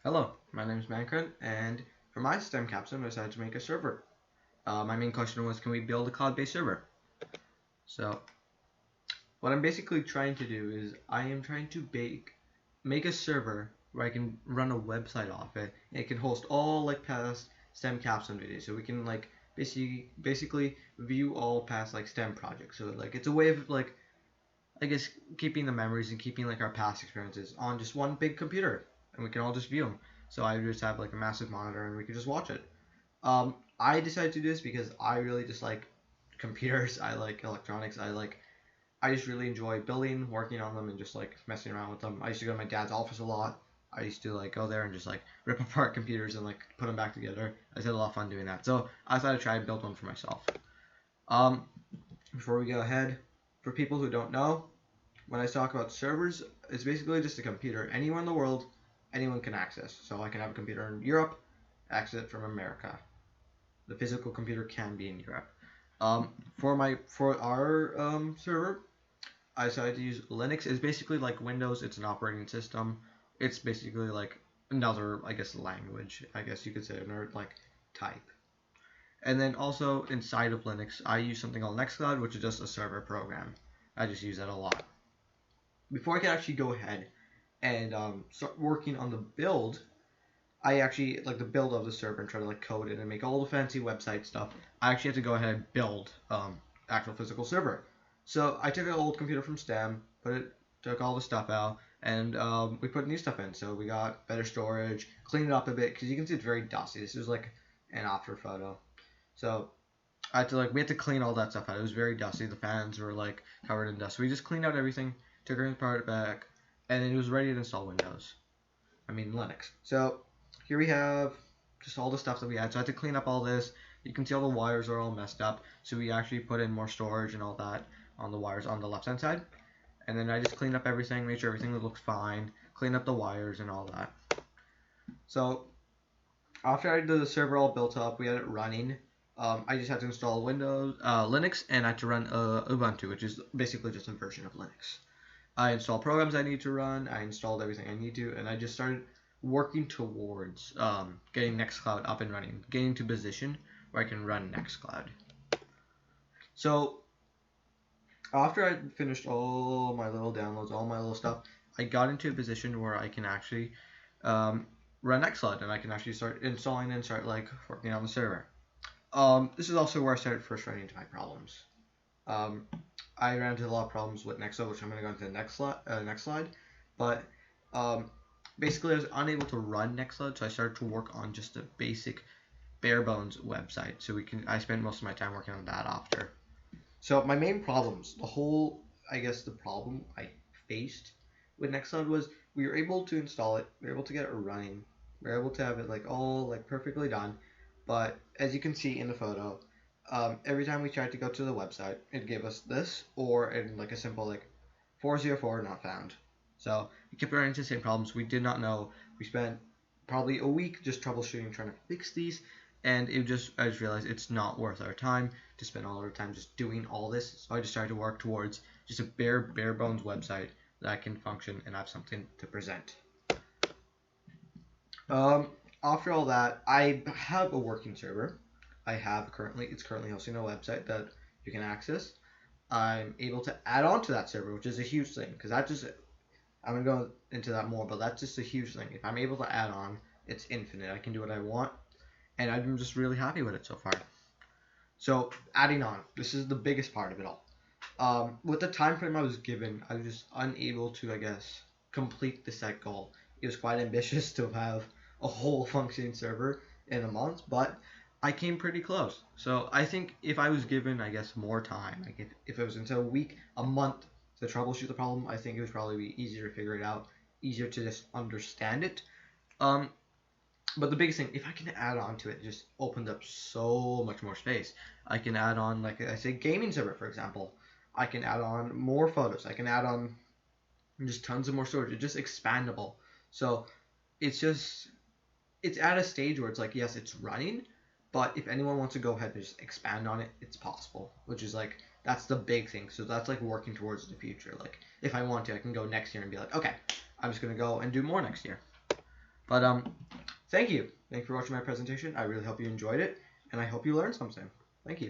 Hello, my name is Mankaran, and for my STEM capstone, I decided to make a server. My main question was, can we build a cloud-based server? So, what I'm basically trying to do is, I am trying to make a server where I can run a website off it, and it can host all like past STEM capstone videos, so we can like basically view all past like STEM projects. So like it's a way of like I guess keeping the memories and keeping like our past experiences on just one big computer, and we can all just view them. So I just have like a massive monitor, and we can just watch it. I decided to do this because I really just like computers. I like electronics. I just really enjoy building, working on them, and just like messing around with them. I used to go to my dad's office a lot. I used to like go there and just like rip apart computers and like put them back together. I just had a lot of fun doing that. So I thought I'd try and build one for myself. Um, Before we go ahead, for people who don't know, when I talk about servers, it's basically just a computer anywhere in the world anyone can access. So I can have a computer in Europe, access it from America. The physical computer can be in Europe. For our server, I decided to use Linux. It's basically like Windows. It's an operating system. It's basically like another, I guess, language. I guess you could say, or like type. And then also inside of Linux, I use something called Nextcloud, which is just a server program. I just use that a lot. Before I can actually go ahead and start working on the build, I actually like the build of the server and try to like code it and make all the fancy website stuff. I actually had to go ahead and build actual physical server. So I took an old computer from STEM, took all the stuff out, and we put new stuff in. So we got better storage, cleaned it up a bit because you can see it's very dusty. This is like an after photo. So we had to clean all that stuff out. It was very dusty. The fans were like covered in dust. So we just cleaned out everything, took everything apart back, and then it was ready to install Windows. I mean Linux. So here we have just all the stuff that we had. So I had to clean up all this. You can see all the wires are all messed up. So we actually put in more storage and all that on the wires on the left hand side. And then I just cleaned up everything, made sure everything looks fine, cleaned up the wires and all that. So after I had the server all built up, we had it running. I just had to install Windows, Linux, and I had to run Ubuntu, which is basically just a version of Linux. I installed programs I need to run. I installed everything I need to, and I just started working towards getting Nextcloud up and running, getting to position where I can run Nextcloud. So after I finished all my little downloads, all my little stuff, I got into a position where I can actually run Nextcloud, and I can actually start installing and start like working on the server. This is also where I started first running into my problems. I ran into a lot of problems with Nextcloud, which I'm going to go into the next slide. But basically, I was unable to run Nextcloud, so I started to work on just a basic, bare bones website. I spent most of my time working on that after. So my main problems, the problem I faced with Nextcloud was we were able to install it, we were able to get it running, we were able to have it like all like perfectly done. But as you can see in the photo, every time we tried to go to the website, it gave us this, or in like a simple like 404 not found. So we kept running into the same problems. We did not know. We spent probably a week just troubleshooting, trying to fix these, and I just realized it's not worth our time to spend all our time just doing all this. So I just started to work towards just a bare bones website that can function and have something to present. After all that, I have a working server. It's currently hosting a website that you can access. I'm able to add on to that server, which is a huge thing because I'm gonna go into that more, but that's just a huge thing. If I'm able to add on, it's infinite. I can do what I want, and I'm just really happy with it so far. So adding on, this is the biggest part of it all. With the time frame I was given, I was just unable to, I guess, complete the set goal. It was quite ambitious to have a whole functioning server in a month, but I came pretty close. So I think if I was given, I guess, more time, like if it was into a week, a month to troubleshoot the problem, I think it would probably be easier to figure it out, easier to just understand it. But the biggest thing, if I can add on to it, it just opens up so much more space. I can add on, like I say, gaming server, for example. I can add on more photos. I can add on just tons of more storage. It's just expandable. So it's at a stage where it's like, yes, it's running, but if anyone wants to go ahead and just expand on it, it's possible, which is like, that's the big thing. So that's like working towards the future. Like if I want to, I can go next year and be like, okay, I'm just going to go and do more next year. But thank you. Thanks for watching my presentation. I really hope you enjoyed it, and I hope you learned something. Thank you.